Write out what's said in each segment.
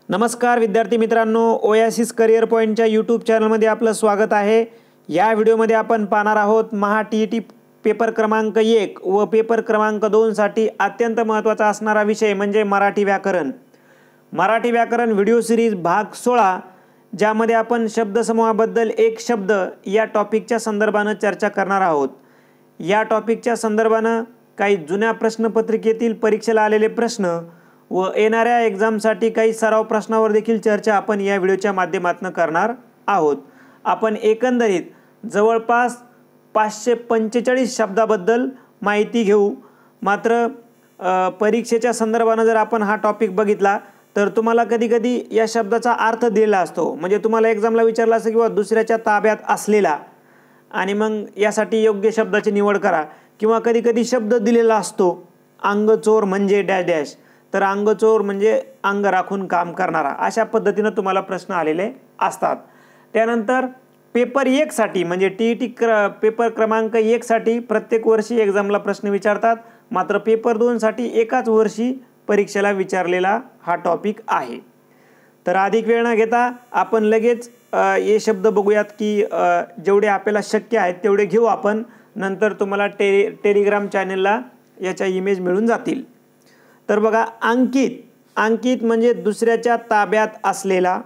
नमस्कार विद्यार्थी मित्रांनो, ओएसिस करिअर पॉईंटच्या यूट्यूब चॅनलमध्ये आपलं स्वागत आहे। या व्हिडिओमध्ये आपण पाहणार आहोत महा-टी-ई-टी पेपर क्रमांक 1 व पेपर क्रमांक 2 साठी अत्यंत महत्त्वाचा असणारा विषय म्हणजे मराठी व्याकरण। मराठी व्याकरण व्हिडिओ सिरीज भाग 16, ज्यामध्ये आपण शब्दसमूहाबद्दल एक शब्द या टॉपिकच्या संदर्भाने चर्चा करणार आहोत। या टॉपिकच्या संदर्भाने काही जुन्या प्रश्नपत्रिकेतील परीक्षेला आलेले प्रश्न व येणाऱ्या एक्झामसाठी काही सराव प्रश्नावर देखील चर्चा आपण या व्हिडिओच्या माध्यमातून करणार आहोत। आपण एकंदरीत जवळपास 545 शब्दाबद्दल माहिती घेऊ। मात्र परीक्षेच्या संदर्भाने जर आपण हा टॉपिक बघितला तर तुम्हाला कधी-कधी या शब्दाचा अर्थ दिलेला असतो, म्हणजे तुम्हाला एक्झामला विचारला असेल किंवा दुसऱ्याच्या ताब्यात असलेला आणि मग यासाठी योग्य शब्दाची निवड करा, किंवा कधी-कधी शब्द दिलेला असतो अंगचोर म्हणजे डॅश डॅश, तर अंगचोर म्हणजे अंग राखून काम करणारा, अशा पद्धतीने तुम्हाला प्रश्न आलेले असतात। त्यानंतर पेपर 1 साठी म्हणजे टी-ई-टी पेपर क्रमांक 1 साठी प्रत्येक वर्षी एक्झामला प्रश्न विचारतात, मात्र पेपर 2 साठी एकाच वर्षी परीक्षेला विचारलेला हा टॉपिक आहे। तर अधिक वेळ न घेता आपण लगेच हे शब्द बघूयात की जेवढे आपल्याला शक्य आहेत तेवढे घेऊ आपण, नंतर तुम्हाला टेलिग्राम चॅनलला याच्या इमेज मिळून जातील। तर बघा, अंकित, अंकित म्हणजे दुसऱ्याच्या ताब्यात असलेला,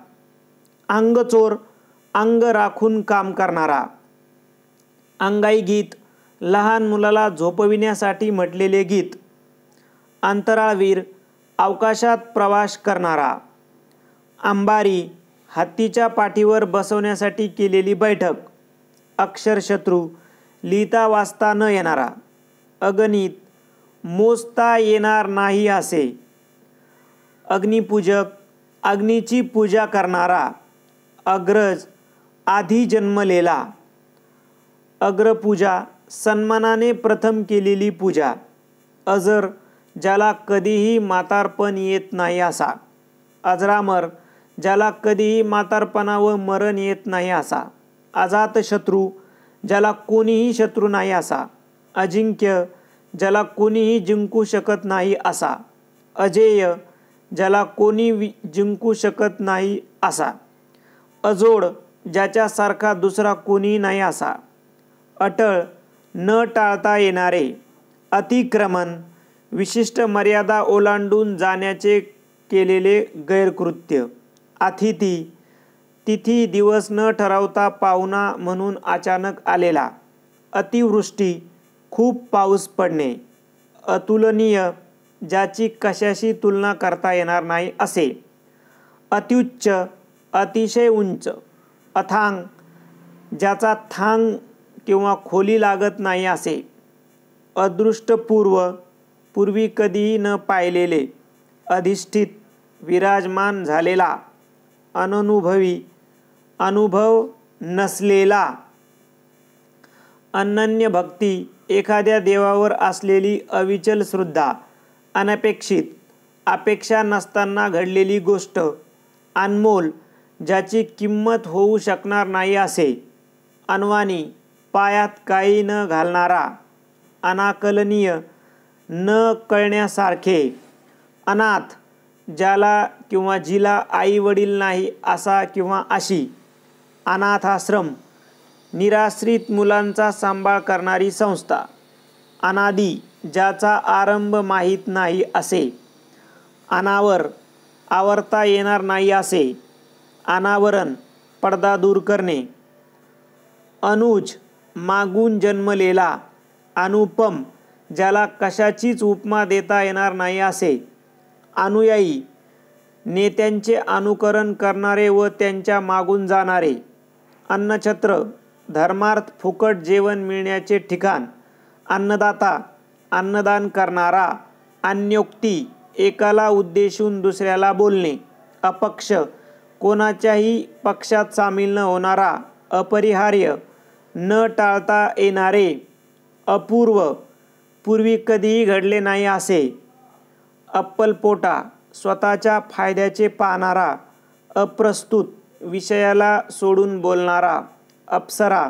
अंगचोर अंग राखून काम करणारा, अंगाई गीत लहान मुलाला झोपविण्यासाठी म्हटलेले गीत, अंतराळवीर अवकाशात प्रवास करणारा, अंबारी हत्तीच्या पाठीवर बसवण्यासाठी केलेली बैठक, अक्षरशत्रू लिहिता वाचता न येणारा, अगणित मोजता येणार नाही असे, अग्निपूजक अग्नीची पूजा करणारा, अग्रज आधी जन्मलेला, अग्रपूजा सन्मानाने प्रथम केलेली पूजा, अजर ज्याला कधीही म्हातारपण येत नाही असा, अजरामर ज्याला कधीही म्हातारपणा व मरण येत नाही असा, अजातशत्रू ज्याला कोणीही शत्रू नाही असा, अजिंक्य ज्याला कोणीही जिंकू शकत नाही असा, अजेय ज्याला कोणी जिंकू शकत नाही असा, अजोड ज्याच्यासारखा दुसरा कोणी नाही असा, अटळ न टाळता येणारे, अतिक्रमण विशिष्ट मर्यादा ओलांडून जाण्याचे केलेले गैरकृत्य, अतिथी तिथी दिवस न ठरवता पाहुणा म्हणून अचानक आलेला, अतिवृष्टी खूप पाऊस पडणे, अतुलनीय ज्याची कशाशी तुलना करता येणार नाही असे, अत्युच्च अतिशय उंच, अथांग ज्याचा थांग किंवा खोली लागत नाही असे, अदृष्टपूर्व पूर्वी कधीही न पाहिलेले, अधिष्ठित विराजमान झालेला, अननुभवी अनुभव नसलेला, अनन्य भक्ती एखाद्या देवावर असलेली अविचल श्रद्धा, अनपेक्षित अपेक्षा नसताना घडलेली गोष्ट, अनमोल ज्याची किंमत होऊ शकणार नाही असे, अनवाणी पायात काही न घालणारा, अनाकलनीय न कळण्यासारखे, अनाथ ज्याला किंवा जिला आई वडील नाही असा किंवा अशी, अनाथाश्रम निराश्रित मुलांचा सांभाळ करणारी संस्था, अनादी ज्याचा आरंभ माहीत नाही असे, अनावर आवरता येणार नाही असे, अनावरण पडदा दूर करणे, अनुज मागून जन्मलेला, अनुपम ज्याला कशाचीच उपमा देता येणार नाही असे, अनुयायी नेत्यांचे अनुकरण करणारे व त्यांच्या मागून जाणारे, अन्नछत्र धर्मार्थ फुकट जेवण मिळण्याचे ठिकाण, अन्नदाता अन्नदान करणारा, अन्योक्ती एकाला उद्देशून दुसऱ्याला बोलणे, अपक्ष कोणाच्याही पक्षात सामील न होणारा, अपरिहार्य न टाळता येणारे, अपूर्व पूर्वी कधीही घडले नाही असे, अप्पलपोटा स्वतःच्या फायद्याचे पाहणारा, अप्रस्तुत विषयाला सोडून बोलणारा, अप्सरा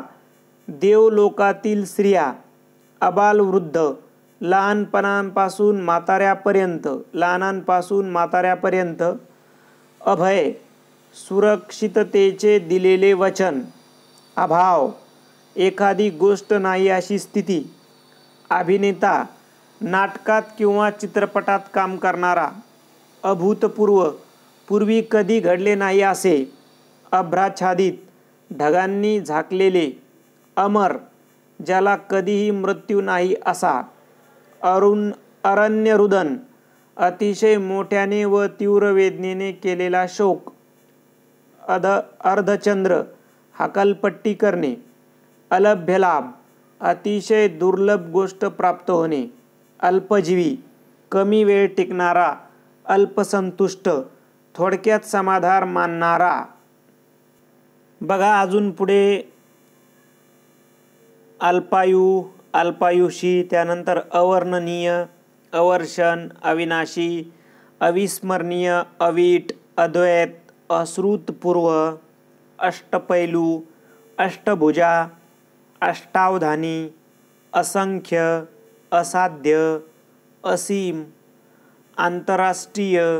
देवलोकातील स्त्रिया, अबालवृद्ध लहानपणापासून म्हाताऱ्यापर्यंत, लहानांपासून म्हाताऱ्यापर्यंत, अभय, सुरक्षिततेचे दिलेले वचन. अभाव, एखादी गोष्ट नाही अशी स्थिती. अभिनेता, नाटकात किंवा चित्रपटात काम करणारा. अभूतपूर्व, पूर्वी कधी घडले नाही असे. अभ्राच्छादित, ढगांनी झाकलेले. अमर, ज्याला कधीही मृत्यू नाही असा. अरण्यरुदन, अतिशय मोठ्याने व तीव्र वेदनेने केलेला शोक. अर्धचंद्र, हकालपट्टी करणे. अलभ्य लाभ, अतिशय दुर्लभ गोष्ट प्राप्त होणे. अल्पजीवी, कमी वेळ टिकणारा. अल्पसंतुष्ट, थोडक्यात समाधान मानणारा. बघा अजून पुढे अल्पायू, अल्पायुषी, त्यानंतर अवर्णनीय, अवर्षण, अविनाशी, अविस्मरणीय, अवीट, अद्वैत, अश्रुतपूर्व, अष्टपैलू, अष्टभुजा, अष्टावधानी, असंख्य, असाध्य, असीम, आंतरराष्ट्रीय,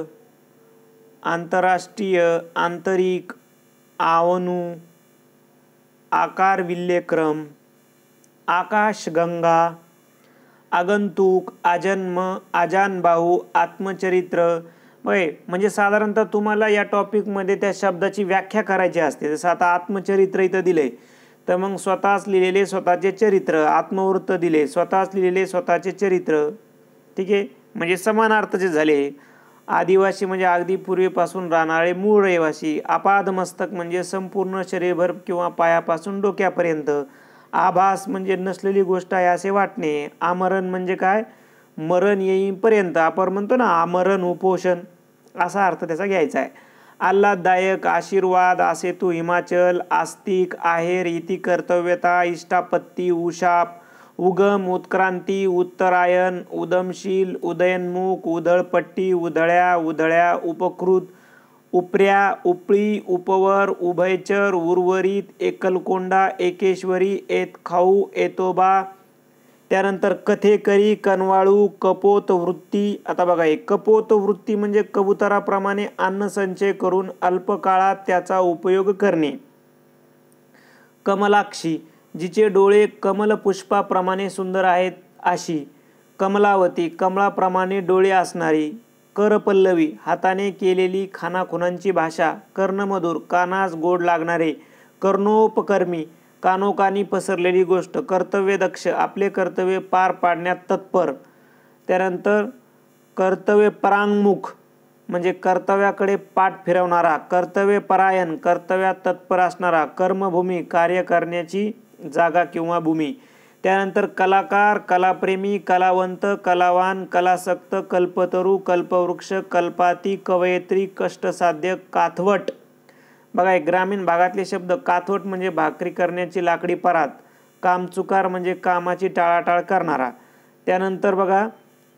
आंतरिक, आवनू, आकारविल्यक्रम, आकाशगंगा, आगंतुक, आजन्म, आजानबाहू, आत्मचरित्र. म्हणजे साधारणतः तुम्हाला या टॉपिकमध्ये त्या शब्दाची व्याख्या करायची असते. जसं आता आत्मचरित्र इथं दिले तर मग स्वतःच लिहिलेले स्वतःचे चरित्र. आत्मवृत्त दिले, स्वतःच लिहिलेले स्वतःचे चरित्र. ठीक आहे, म्हणजे समानार्थाचे झाले. आदिवासी म्हणजे अगदी पूर्वीपासून राहणारे मूळ रहिवासी. आपादमस्तक म्हणजे संपूर्ण शरीरभर किंवा पायापासून डोक्यापर्यंत. आभास म्हणजे नसलेली गोष्ट आहे असे वाटणे. आमरण म्हणजे काय, मरण येईपर्यंत. आपण म्हणतो ना आमरण उपोषण, असा अर्थ त्याचा घ्यायचा आहे. आल्हाददायक, आशीर्वाद, असेतू, हिमाचल, आस्तिक, आहेर, इति, कर्तव्यता, इष्टापत्ती, उशाप, उगम, उत्क्रांती, उत्तरायण, उदमशील, उदयनमुख, उधळपट्टी, उधळ्या, उधळ्या, उपकृत, उपऱ्या, उपळी, उपवर, उभयचर, उर्वरित, एकलकोंडा, एकेश्वरी, एतखाऊ, एतोबा. त्यानंतर कथेकरी, कनवाळू, कपोत वृत्ती. आता बघा हे कपोत वृत्ती म्हणजे कबुतराप्रमाणे अन्न संचय करून अल्पकाळात त्याचा उपयोग करणे. कमलाक्षी, जिचे डोळे कमलपुष्पाप्रमाणे सुंदर आहेत अशी. कमलावती, कमळाप्रमाणे डोळे असणारी. करपल्लवी, हाताने केलेली खानाखुणांची भाषा. कर्णमधुर, कानास गोड लागणारे. कर्णोपकर्मी, कानोकानी पसरलेली गोष्ट. कर्तव्यदक्ष, आपले कर्तव्य पार पाडण्यात तत्पर. त्यानंतर कर्तव्यपरांगमुख म्हणजे कर्तव्याकडे पाठ फिरवणारा. कर्तव्यपरायण, कर्तव्यात तत्पर असणारा. कर्मभूमी, कार्य करण्याची जागा किंवा भूमी. त्यानंतर कलाकार, कलाप्रेमी, कलावंत, कलावान, कलासक्त, कल्पतरू, कल्पवृक्ष, कल्पाती, कवयित्री, कष्टसाध्य, काथवट. बघा एक ग्रामीण भागातले शब्द. काथवट म्हणजे भाकरी करण्याची लाकडी परात. कामचुकार म्हणजे कामाची टाळाटाळ करणारा. त्यानंतर बघा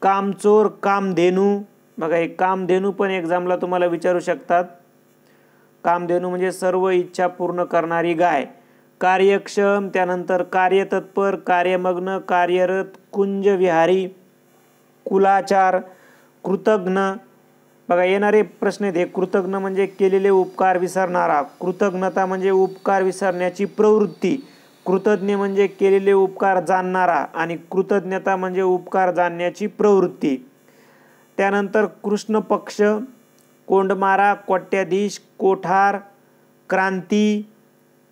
कामचोर, कामधेनू. बघा एक कामधेनू पण एक्झामला तुम्हाला विचारू शकतात. कामधेनू म्हणजे सर्व इच्छा पूर्ण करणारी गाय. कार्यक्षम, त्यानंतर कार्यतत्पर, कार्यमग्न, कार्यरत, कुंजविहारी, कुलाचार, कृतज्ञ. बघा येणारे प्रश्न आहेत. कृतज्ञ म्हणजे केलेले उपकार विसरणारा. कृतज्ञता म्हणजे उपकार विसरण्याची प्रवृत्ती. कृतज्ञ म्हणजे केलेले उपकार जाणणारा आणि कृतज्ञता म्हणजे उपकार जाणण्याची प्रवृत्ती. त्यानंतर कृष्ण पक्ष, कोंडमारा, कोट्याधीश, कोठार, क्रांती.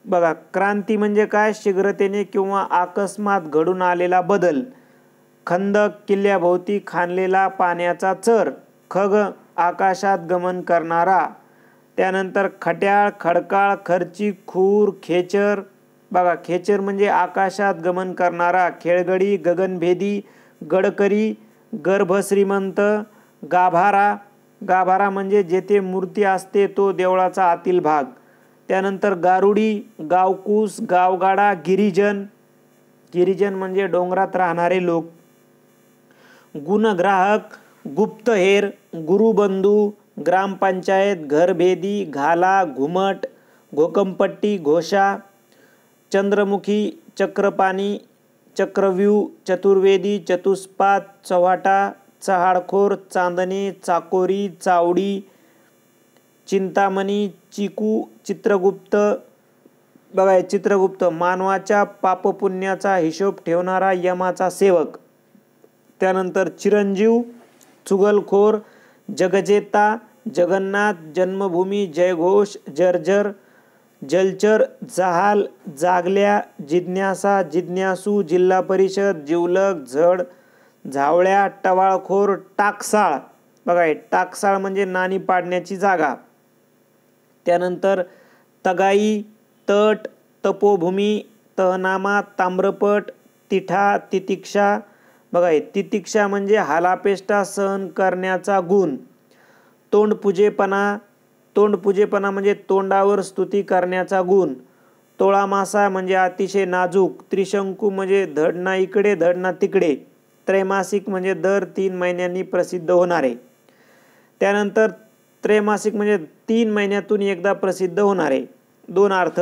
बघा क्रांती म्हणजे काय, शीघ्रतेने किंवा अकस्मात घडून आलेला बदल. खंदक, किल्ल्याभोवती खाणलेला पाण्याचा चर. खग, आकाशात गमन करणारा. त्यानंतर खट्याळ, खडकाळ, खर्ची, खूर, खेचर. बघा खेचर म्हणजे आकाशात गमन करणारा. खेळगडी, गगनभेदी, गडकरी, गर्भश्रीमंत. गाभारा, गाभारा म्हणजे जेथे मूर्ती असते तो देवळाचा आतील भाग. त्यानंतर गारुडी, गावकूस, गावगाडा, गिरिजन. गिरिजन म्हणजे डोंगरात राहणारे लोक. गुणग्राहक, गुप्तहेर, गुरुबंधू, ग्रामपंचायत, घरभेदी, घाला, घुमट, घोकंपट्टी, घोषा. चंद्रमुखी, चक्रपाणी, चक्रव्यूह, चतुर्वेदी, चतुष्पाद, चव्हाटा, चहाडखोर, चांदणे, चाकोरी, चावडी. चिंतामणी, चिकू, चित्रगुप्त. बघा हे चित्रगुप्त मानवाच्या पापपुण्याचा हिशोब ठेवणारा यमाचा सेवक. त्यानंतर चिरंजीव, चुगलखोर, जगजेता, जगन्नाथ, जन्मभूमी, जयघोष, जर्जर, जलचर, जहाल, जागल्या, जिज्ञासा, जिज्ञासू, जिल्हा परिषद, जिवलग, झड, झावळ्या, टवाळखोर, टाकसाळ. बघा हे टाकसाळ म्हणजे नाणी पाडण्याची जागा. त्यानंतर तगाई, तट, तपोभूमी, तहनामा, ताम्रपट, तिठा, तितिक्षा. बघा हे तितिक्षा म्हणजे हालापेष्टा सहन करण्याचा गुण. तोंडपुजेपणा, तोंडपुजेपणा म्हणजे तोंडावर स्तुती करण्याचा गुण. तोळा मासा म्हणजे अतिशय नाजूक. त्रिशंकू म्हणजे धड ना इकडे धड ना तिकडे. त्रैमासिक म्हणजे दर 3 महिन्यांनी प्रसिद्ध होणारे. त्यानंतर त्रैमासिक म्हणजे 3 महिन्यातून एकदा प्रसिद्ध होणारे. 2 अर्थ.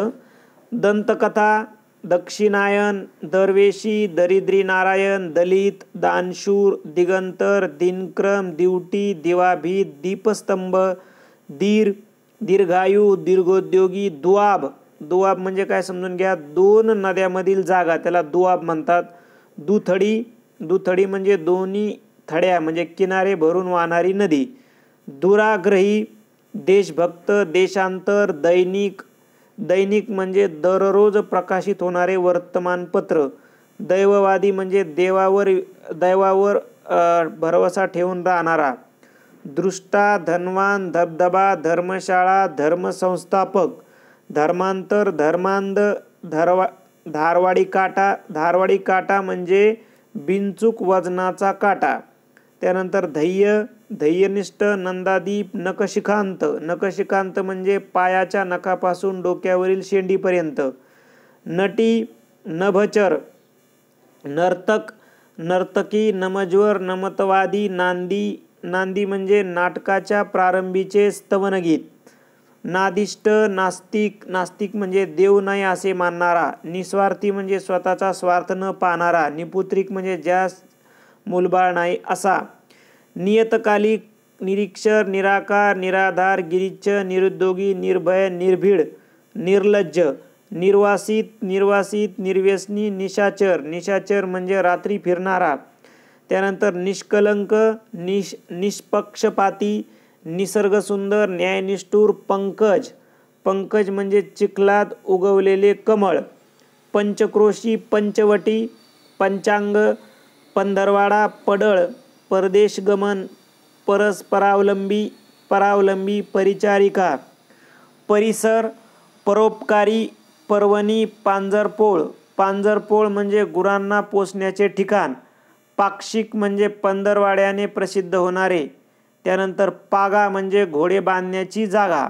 दंतकथा, दक्षिणायन, दरवेशी, दरिद्री नारायण, दलित, दानशूर, दिगंतर, दिनक्रम, दिवटी, दिवाभीत, दीपस्तंभ, दीर, दीर्घायू, दीर्घोद्योगी, दुआब. दुआब म्हणजे काय समजून घ्या, 2 नद्यामधील जागा त्याला दुआब म्हणतात. दुथडी, दुथडी म्हणजे दोन्ही थड्या म्हणजे किनारे भरून वाहणारी नदी. दुराग्रही, देशभक्त, देशांतर, दैनिक, दैनिक म्हणजे दररोज प्रकाशित होणारे वर्तमानपत्र. दैववादी म्हणजे दैवावर भरवसा ठेवून राहणारा. दृष्टा, धनवान, धबधबा, धर्मशाळा, धर्मसंस्थापक. धर्मांतर, धर्मांध, धारवाडी काटा. धारवाडी काटा म्हणजे बिनचूक वजनाचा काटा. त्यानंतर धैर्य, धैर्यनिष्ठ, नंदादीप, नखशिखांत. नखशिखांत म्हणजे पायाच्या नखापासून डोक्यावरील शेंडीपर्यंत. नटी, नभचर, नर्तक, नर्तकी, नमज्वर, नमतवादी, नांदी. नांदी म्हणजे नाटकाच्या प्रारंभीचे स्तवनगीत. नादिष्ट, नास्तिक, नास्तिक म्हणजे देव नाही असे मानणारा. निस्वार्थी म्हणजे स्वतःचा स्वार्थ न पाहणारा. निपुत्रिक म्हणजे ज्यास मूलबाळ नाही असा. नियतकालिक, निरीक्षर, निराकार, निराधार, गिरीच्छ, निरुद्योगी, निर्भय, निर्भीड, निर्लज्ज. निर्वासित, निर्वासित, निर्व्यसनी, निशाचर. निशाचर म्हणजे रात्री फिरणारा. त्यानंतर निष्कलंक, निष्पक्षपाती, निसर्गसुंदर, न्यायनिष्ठूर, पंकज. पंकज म्हणजे चिखलात उगवलेले कमळ. पंचक्रोशी, पंचवटी, पंचांग, पंधरवाडा, पडळ, परदेशगमन, परस्परावलंबी, परावलंबी, परिचारिका. परिसर, परोपकारी, पर्वणी, पांजरपोळ. पांजरपोळ म्हणजे गुरांना पोसण्याचे ठिकाण. पाक्षिक म्हणजे पंधरवाड्याने प्रसिद्ध होणारे. त्यानंतर पागा म्हणजे घोडे बांधण्याची जागा.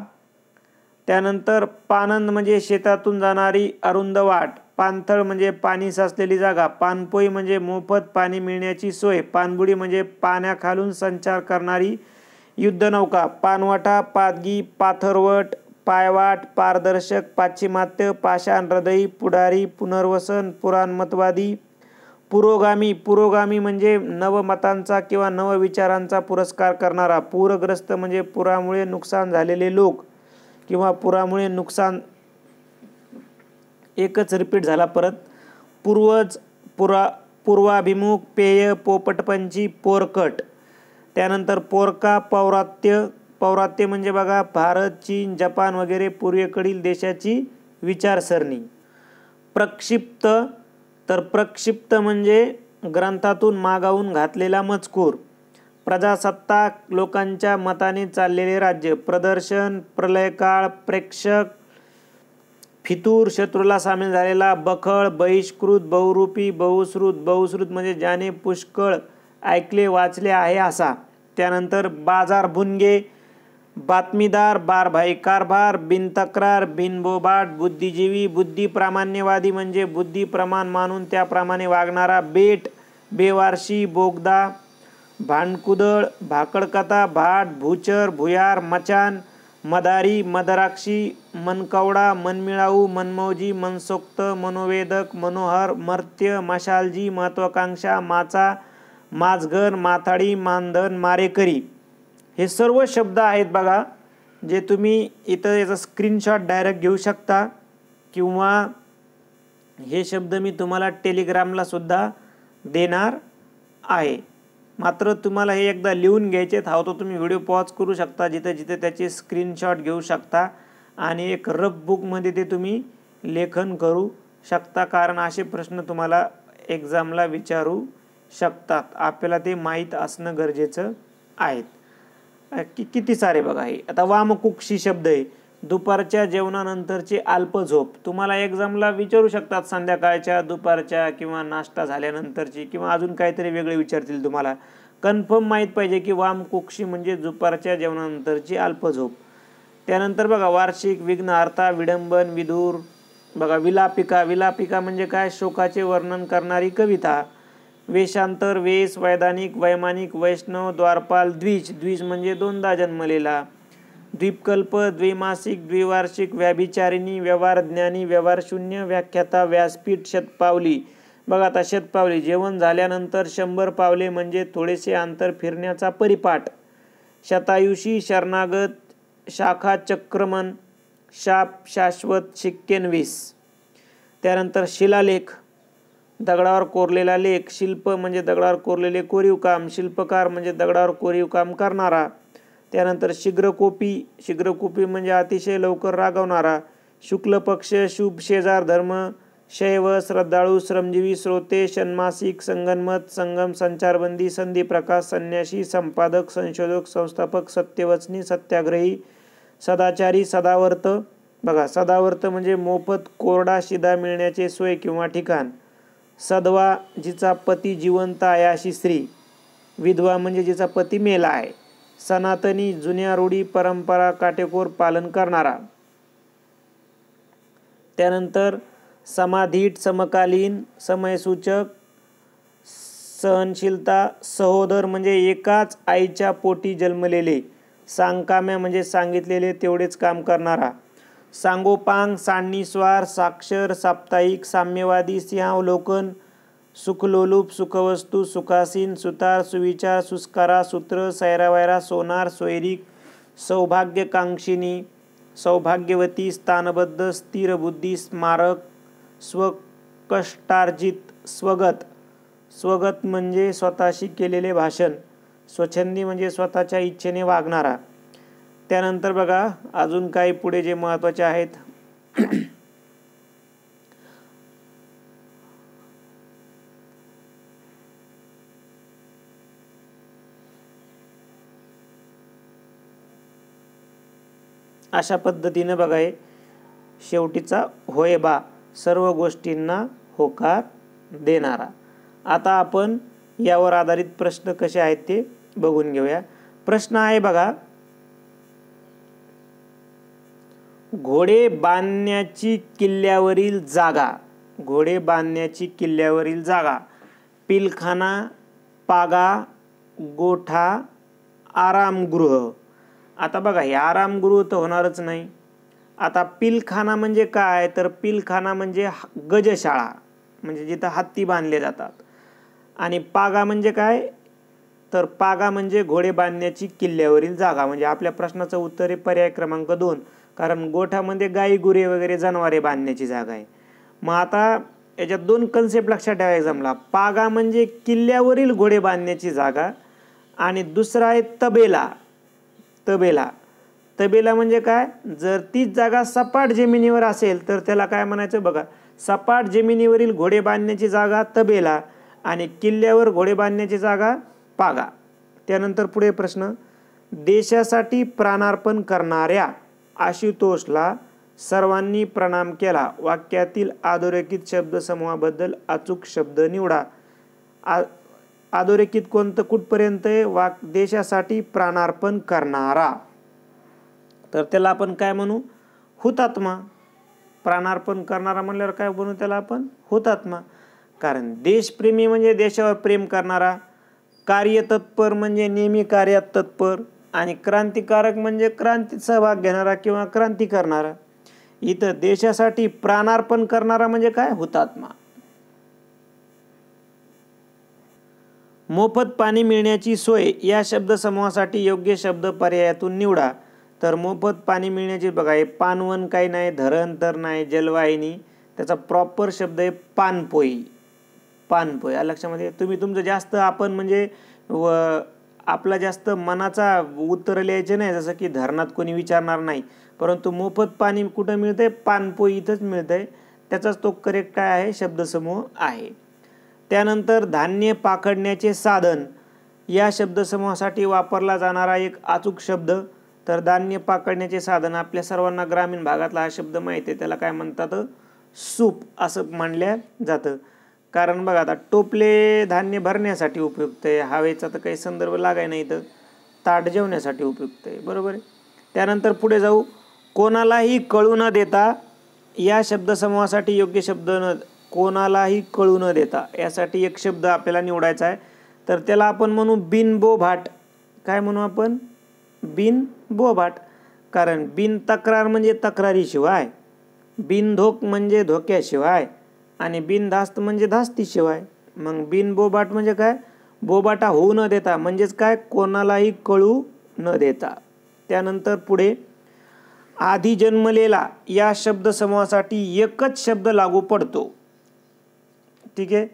त्यानंतर पानंद म्हणजे शेतातून जाणारी अरुंद वाट. पाणथळ म्हणजे पाणी साचलेली जागा. पाणपोई म्हणजे मोफत पाणी मिळण्याची सोय. पाणबुडी म्हणजे पाण्याखालून संचार करणारी युद्धनौका. पानवाटा, पादगी, पाथरवट, पायवाट, पारदर्शक, पाश्चिमात्य, पाषाण हृदयी, पुढारी, पुनर्वसन, पुराणमतवादी. पुरोगामी, पुरोगामी म्हणजे नवमतांचा किंवा नवविचारांचा पुरस्कार करणारा. पूरग्रस्त म्हणजे पुरामुळे नुकसान झालेले लोक किंवा पुरामुळे नुकसान. एकच रिपीट झाला परत. पूर्वज, पूर्वाभिमुख, पेय, पोपटपंची, पोरकट. त्यानंतर पोरका, पौरात्य. पौरात्य म्हणजे बघा भारत, चीन, जपान वगैरे पूर्वेकडील देशाची विचारसरणी. प्रक्षिप्त, तर प्रक्षिप्त म्हणजे ग्रंथातून मागावून घातलेला मजकूर. प्रजासत्ताक, लोकांच्या मताने चाललेले राज्य. प्रदर्शन, प्रलयकाळ, प्रेक्षक. फितूर, शत्रूला सामील झालेला. बखळ, बहिष्कृत, बहुरूपी, बहुश्रुत. बहुश्रुत म्हणजे ज्याने पुष्कळ ऐकले वाचले आहे असा. त्यानंतर बाजारभुणगे, बातमीदार, बारभाई कारभार, बिनतक्रार, बिनबोबाट, बुद्धिजीवी. बुद्धिप्रामाण्यवादी म्हणजे बुद्धी प्रमाण मानून त्याप्रमाणे वागणारा. बेट, बेवारशी, बोगदा, भांडकुदळ, भाकडकथा, भाट, भूचर, भुयार, मचान. मदारी, मदराक्षी, मनकवडा, मनमिळाऊ, मनमौजी, मनसोक्त, मनोवेदक, मनोहर, मर्त्य, मशालजी, महत्वाकांक्षा, माचा, माजघर, माथाडी, मानधन, मारेकरी. हे सर्व शब्द आहेत बघा जे तुम्ही इथं याचा स्क्रीनशॉट डायरेक्ट घेऊ शकता किंवा हे शब्द मी तुम्हाला टेलिग्रामला सुद्धा देणार आहे. मात्र तुम्हाला हे एकदा लिहून घ्यायचे आहेत. तो तुम्ही व्हिडिओ पॉज करू शकता, जिथे जिथे त्याचे स्क्रीनशॉट घेऊ शकता आणि एक रफ बुकमध्ये ते तुम्ही लेखन करू शकता, कारण असे प्रश्न तुम्हाला एक्झामला विचारू शकतात. आपल्याला ते माहीत असणं गरजेचं आहे. किती सारे बघा. हे आता वामकुक्षी शब्द आहे, दुपारच्या जेवणानंतरची अल्प झोप. तुम्हाला एक्झामला विचारू शकतात संध्याकाळच्या, दुपारच्या किंवा नाश्ता झाल्यानंतरची, किंवा अजून काहीतरी वेगळे विचारतील. तुम्हाला कन्फर्म माहीत पाहिजे की वामकुक्षी म्हणजे दुपारच्या जेवणानंतरची अल्प झोप. त्यानंतर बघा वार्षिक, विघ्नहर्ता, विडंबन, विधूर. बघा विलापिका. विलापिका म्हणजे काय? शोकाचे वर्णन करणारी कविता. वेशांतर, वेश, वैधानिक, वैमानिक, वैष्णव, द्वारपाल, द्विज. द्विज म्हणजे दोनदा जन्मलेला. द्वीपकल्प, द्वैमासिक, द्विवार्षिक, व्याभिचारिणी, व्यवहारज्ञानी, व्यवहारशून्य, व्याख्याता, व्यासपीठ, शतपावली. बघा आता शतपावली, जेवण झाल्यानंतर 100 पावले म्हणजे थोडेसे अंतर फिरण्याचा परिपाठ. शतायुषी, शरणागत, शाखा, चक्रमण, शाप, शाश्वत, शिक्केनवीस. त्यानंतर शिलालेख, दगडावर कोरलेला लेख. शिल्प म्हणजे दगडावर कोरलेले कोरीव काम. शिल्पकार म्हणजे दगडावर कोरीव काम करणारा. त्यानंतर शीघ्रकोपी. शीघ्रकोपी म्हणजे अतिशय लवकर रागवणारा. शुक्ल पक्ष, शुभ, शेजार धर्म, शैव, श्रद्धाळू, श्रमजीवी, श्रोते, षण्मासिक, संगनमत, संगम, संचारबंदी, संधी प्रकाश, संन्यासी, संपादक, संशोधक, संस्थापक, सत्यवचनी, सत्याग्रही, सदाचारी, सदावर्त. बघा सदावर्त म्हणजे मोफत कोरडा शिधा मिळण्याचे सोय किंवा ठिकाण. सदवा, जिचा पती जिवंत आहे अशी स्त्री. विधवा म्हणजे जिचा पती मेला आहे. सनातनी, जुन्या रूढी परंपरा काटेकोर पालन करणारा. त्यानंतर समाधीठ, समकालीन, समयसूचक, सहनशीलता. सहोदर म्हणजे एकाच आईच्या पोटी जन्मलेले. सांगकाम्या म्हणजे सांगितलेले तेवढेच काम करणारा. सांगोपांग, सांडणीस्वार, साक्षर, साप्ताहिक, साम्यवादी, सिंहावलोकन, सुखलोलूप, सुखवस्तू, सुखासीन, सुतार, सुविचार, सुस्कारा, सूत्र, सैरावैरा, सोनार, सोयरीक, सौभाग्यकांक्षिणी, सौभाग्यवती, स्थानबद्ध, स्थिरबुद्धी, स्मारक, स्वकष्टार्जित. स्वगत. स्वगत म्हणजे स्वतःशी केलेले भाषण. स्वच्छंदी म्हणजे स्वतःच्या इच्छेने वागणारा. त्यानंतर बघा अजून काही पुढे जे महत्त्वाचे आहेत. अशा पद्धतीने बघा हे शेवटीचा होय बा, सर्व गोष्टींना होकार देणारा. आता आपण यावर आधारित प्रश्न कसे आहेत ते बघून घेऊया. प्रश्न आहे बघा, घोडे बांधण्याची किल्ल्यावरील जागा. घोडे बांधण्याची किल्ल्यावरील जागा. पिलखाना, पागा, गोठा, आरामगृह. आता बघा हे आरामगृह तर होणारच नाही. आता पिलखाना म्हणजे काय? तर पिलखाना म्हणजे गजशाळा, म्हणजे जिथं हत्ती बांधले जातात. आणि पागा म्हणजे काय? तर पागा म्हणजे घोडे बांधण्याची किल्ल्यावरील जागा. म्हणजे आपल्या प्रश्नाचं उत्तर आहे पर्याय क्रमांक 2, कारण गोठ्यामध्ये गाई गुरे वगैरे जनावरे बांधण्याची जागा आहे. मग आता याच्यात 2 कन्सेप्ट लक्षात ठेवा एक्झामला. पागा म्हणजे किल्ल्यावरील घोडे बांधण्याची जागा आणि दुसरा आहे तबेला. तबेला. तबेला म्हणजे काय? जर तीच जागा सपाट जमिनीवर असेल तर त्याला काय म्हणायचं बघा, सपाट जमिनीवरील घोडे बांधण्याची जागा तबेला आणि किल्ल्यावर घोडे बांधण्याची जागा पागा. त्यानंतर पुढे प्रश्न, देशासाठी प्राणार्पण करणाऱ्या आशुतोषला सर्वांनी प्रणाम केला. वाक्यातील अधोरेखित शब्दसमूहाबद्दल अचूक शब्द निवडा. अधोरेखित कोणतं कुठपर्यंत आहे? देशासाठी प्राणार्पण करणारा. तर त्याला आपण काय म्हणू? हुतात्मा. प्राणार्पण करणारा म्हणल्यावर काय म्हणू त्याला आपण? हुतात्मा. कारण देशप्रेमी म्हणजे देशावर प्रेम करणारा. कार्यतत्पर म्हणजे नेहमी कार्यात तत्पर. आणि क्रांतिकारक म्हणजे क्रांतीत सहभाग घेणारा किंवा क्रांती करणारा. इथं देशासाठी प्राणार्पण करणारा म्हणजे काय? हुतात्मा. मोफत पाणी मिळण्याची सोय या शब्दसमूहासाठी योग्य शब्द पर्यायातून निवडा. तर मोफत पाणी मिळण्याची बघा, हे पानवन काही नाही, धरण तर नाही, जलवाहिनी, त्याचा प्रॉपर शब्द आहे पाणपोई. पाणपोई या लक्षामध्ये तुम्ही तुमचं जास्त आपण म्हणजे आपला जास्त मनाचा उत्तर लिहायचे नाही, जसं की धरणात कोणी विचारणार नाही, परंतु मोफत पाणी कुठं मिळतंय, पाणपोई इथंच मिळतंय, त्याचाच तो करेक्ट काय आहे, शब्दसमूह आहे. त्यानंतर धान्य पाखडण्याचे साधन या शब्दसमूहासाठी वापरला जाणारा एक अचूक शब्द. तर धान्य पाखडण्याचे साधन आपल्या सर्वांना ग्रामीण भागातला हा शब्द माहिती आहे, त्याला काय म्हणतात, सूप असं म्हणल्या जातं. कारण बघा आता टोपले धान्य भरण्यासाठी उपयुक्त आहे, हवेचा तर काही संदर्भ लागाय नाही, तर ताट जेवण्यासाठी उपयुक्त आहे, बरोबर आहे. त्यानंतर पुढे जाऊ, कोणालाही कळू न देता या शब्दसमूहासाठी योग्य शब्द कोणालाही कळू न देता यासाठी एक शब्द आपल्याला निवडायचा आहे. तर त्याला आपण म्हणू बिनबोभाट. काय म्हणू आपण, बिनबोभाट. कारण बिन तक्रार म्हणजे तक्रारीशिवाय, बिनधोक म्हणजे धोक्याशिवाय, आणि बिनधास्त म्हणजे धास्तीशिवाय. मग बिनबोभाट म्हणजे काय, बोबाटा होऊ न देता म्हणजेच काय, कोणालाही कळू न देता. त्यानंतर पुढे आधी जन्मलेला या शब्दसमूहासाठी एकच शब्द लागू पडतो. ठीक आहे,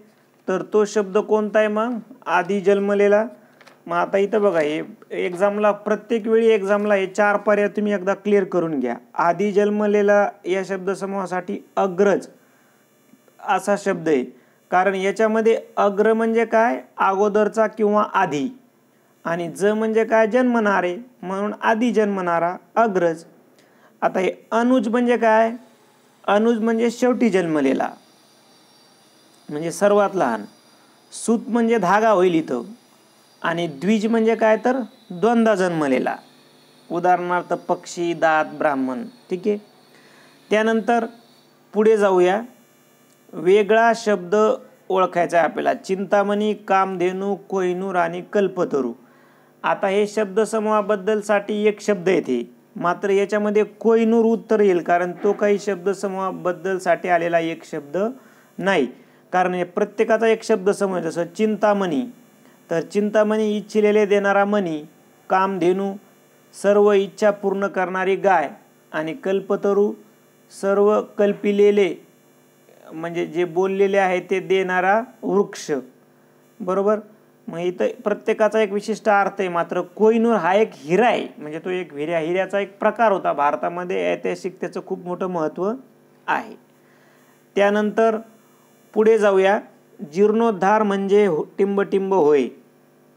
तर तो शब्द कोणता आहे मग, आधी जन्मलेला. मग आता इथं बघा, हे एक्झामला प्रत्येक वेळी एक्झामला हे 4 पर्याय तुम्ही एकदा क्लिअर करून घ्या. आधी जन्मलेला या शब्दसमूहासाठी अग्रज असा शब्द आहे, कारण याच्यामध्ये अग्र म्हणजे काय, अगोदरचा किंवा आधी, आणि ज म्हणजे काय, जन्मणारे, म्हणून आधी जन्मणारा अग्रज. आता हे अनुज म्हणजे काय, अनुज म्हणजे शेवटी जन्मलेला, म्हणजे सर्वात लहान. सूत म्हणजे धागा होईल इथं, आणि द्विज म्हणजे काय, तर दोनदा जन्मलेला, उदाहरणार्थ पक्षी, दात, ब्राह्मण. ठीक आहे. त्यानंतर पुढे जाऊया, वेगळा शब्द ओळखायचा आहे आपल्याला. चिंतामणी, कामधेनू, कोहिनूर आणि कल्पतरू. आता हे शब्दसमूहाबद्दलसाठी एक शब्द येते, मात्र याच्यामध्ये कोहिनूर उत्तर येईल, कारण तो काही शब्दसमूहाबद्दलसाठी आलेला एक शब्द नाही. कारण हे प्रत्येकाचा एक शब्दसमूह, जसं चिंतामणी, तर चिंतामणी इच्छिलेले देणारा मणी, कामधेनू सर्व इच्छा पूर्ण करणारी गाय, आणि कल्पतरू सर्व कल्पिलेले म्हणजे जे बोललेले आहे ते देणारा वृक्ष, बरोबर. मग इथं प्रत्येकाचा एक विशिष्ट अर्थ आहे, मात्र कोहिनूर हा एक हिरा आहे, म्हणजे तो एक हिऱ्याचा एक प्रकार होता भारतामध्ये, ऐतिहासिक त्याचं खूप मोठं महत्त्व आहे. त्यानंतर पुढे जाऊया, जीर्णोद्धार म्हणजे टिंबटिंब होय.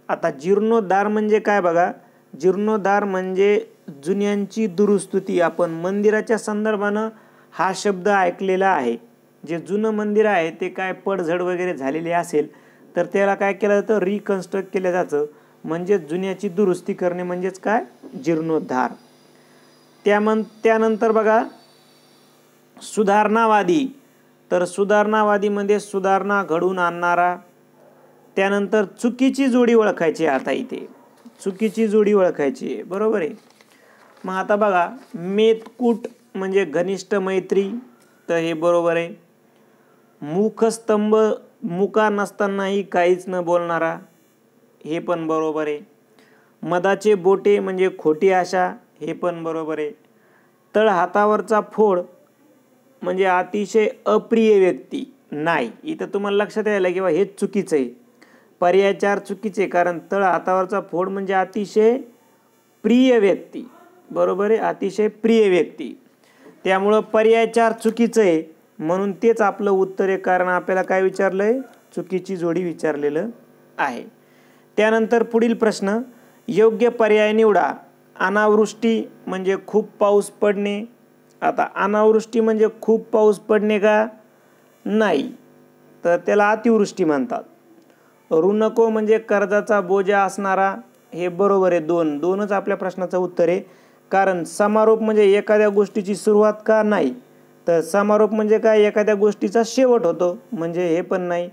आता जीर्णोद्धार म्हणजे काय बघा, जीर्णोद्धार म्हणजे जुन्यांची दुरुस्ती. आपण मंदिराच्या संदर्भानं हा शब्द ऐकलेला आहे. जे जुनं मंदिर आहे ते काय पडझड वगैरे झालेली असेल तर त्याला काय केलं जातं, रिकन्स्ट्रक्ट केलं जातं, म्हणजे जुन्याची दुरुस्ती करणे म्हणजेच काय, जीर्णोद्धार. त्यानंतर बघा सुधारणावादी. तर सुधारणावादीमध्ये सुधारणा घडवून आणणारा. त्यानंतर चुकीची जोडी ओळखायची. आता इथे चुकीची जोडी ओळखायची आहे, बरोबर आहे. मग आता बघा, मेतकूट म्हणजे घनिष्ठ मैत्री, तर हे बरोबर आहे. मुखस्तंभ, मुका नसतानाही काहीच न बोलणारा, हे पण बरोबर आहे. मधाचे बोटे म्हणजे खोटी आशा, हे पण बरोबर आहे. तळ हातावरचा फोड म्हणजे अतिशय अप्रिय व्यक्ती, नाही. इथं तुम्हाला लक्षात यायला किंवा हेच चुकीचं आहे, पर्याय 4 चुकीचे, कारण तळ हातावरचा फोड म्हणजे अतिशय प्रिय व्यक्ती, बरोबर आहे, अतिशय प्रिय व्यक्ती. त्यामुळं पर्याय 4 चुकीचं आहे, म्हणून तेच आपलं उत्तर आहे, कारण आपल्याला काय विचारलं आहे, चुकीची जोडी विचारलेलं आहे. त्यानंतर पुढील प्रश्न, योग्य पर्याय निवडा. अनावृष्टी म्हणजे खूप पाऊस पडणे. आता अनावृष्टी म्हणजे खूप पाऊस पडणे का, नाही, तर त्याला अतिवृष्टी म्हणतात. ऋणको म्हणजे कर्जाचा बोजा असणारा, हे बरोबर आहे. दोनच आपल्या प्रश्नाचं उत्तर आहे. कारण समारोप म्हणजे एखाद्या गोष्टीची सुरुवात का, नाही, तर समारोप म्हणजे काय, एखाद्या गोष्टीचा शेवट होतो, म्हणजे हे पण नाही.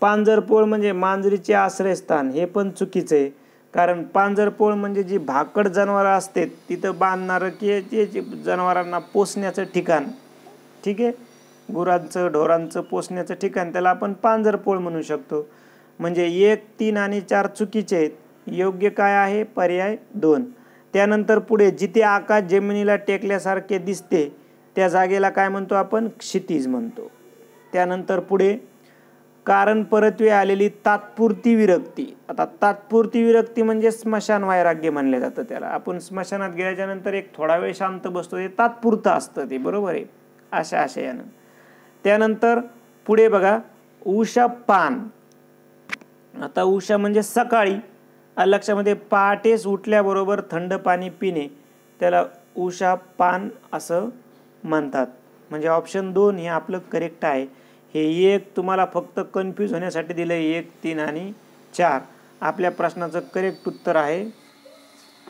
पांजरपोळ म्हणजे मांजरीचे आश्रयस्थान, हे पण चुकीचं आहे, कारण पांजरपोळ म्हणजे जी भाकड जनावरं असते तिथं बांधणारं की जे जनावरांना पोसण्याचं ठिकाण. ठीक आहे, गुरांचं ढोरांचं पोसण्याचं ठिकाण, त्याला आपण पांजरपोळ म्हणू शकतो. म्हणजे 1, 3 आणि 4 चुकीचे आहेत. योग्य काय आहे, पर्याय 2. त्यानंतर पुढे जिथे आकाश जमिनीला टेकल्यासारखे दिसते त्या जागेला काय म्हणतो आपण? क्षितिज म्हणतो. त्यानंतर पुढे कारण परत्वे आलेली तात्पुरती विरक्ती. आता तात्पुरती विरक्ती म्हणजे स्मशान वैराग्य म्हणलं जातं त्याला. आपण स्मशानात गेल्याच्या नंतर एक थोडा वेळ शांत बसतो, ते तात्पुरतं असतं ते, बरोबर आहे, अशा आशयानं. त्यानंतर पुढे बघा उषा पान. आता उषा म्हणजे सकाळी, लक्षामध्ये पहाटेस उठल्याबरोबर थंड पाणी पिणे त्याला उषा पान असं म्हणतात. म्हणजे ऑप्शन 2 हे आपलं करेक्ट आहे. हे 1 तुम्हाला फक्त कन्फ्यूज होण्यासाठी दिलं आहे. 1, 3 आणि 4. आपल्या प्रश्नाचं करेक्ट उत्तर आहे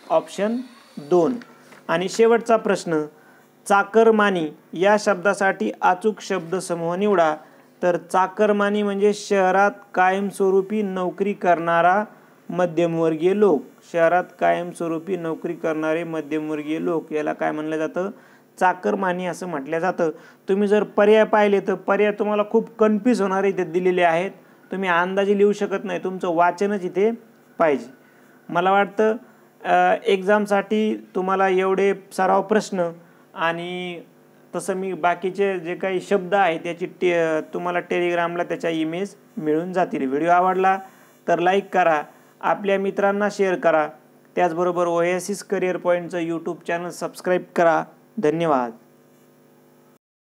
ऑप्शन 2. आणि शेवटचा प्रश्न, चाकरमानी या शब्दासाठी अचूक शब्दसमूह निवडा. तर चाकरमानी म्हणजे शहरात कायमस्वरूपी नोकरी करणारा मध्यमवर्गीय लोक. शहरात कायमस्वरूपी नोकरी करणारे मध्यमवर्गीय लोक याला काय म्हणलं जातं? चाकरमानी असं म्हटलं जातं. तुम्ही जर पर्याय पाहिले तर पर्याय तुम्हाला खूप कन्फ्यूज होणारे इथे दिलेले आहेत. तुम्ही अंदाजे लिहू शकत नाही, तुमचं वाचनच इथे पाहिजे. मला वाटतं एक्झामसाठी तुम्हाला एवढे सराव प्रश्न आणि तसं मी बाकीचे जे काही शब्द आहेत त्याची तुम्हाला टेलिग्रामला त्याच्या इमेज मिळून जातील. व्हिडिओ आवडला तर लाईक करा, आपल्या मित्रांना शेअर करा. त्याचबरोबर ओएसिस करिअर पॉईंटचं यूट्यूब चॅनल सबस्क्राईब करा. धन्यवाद.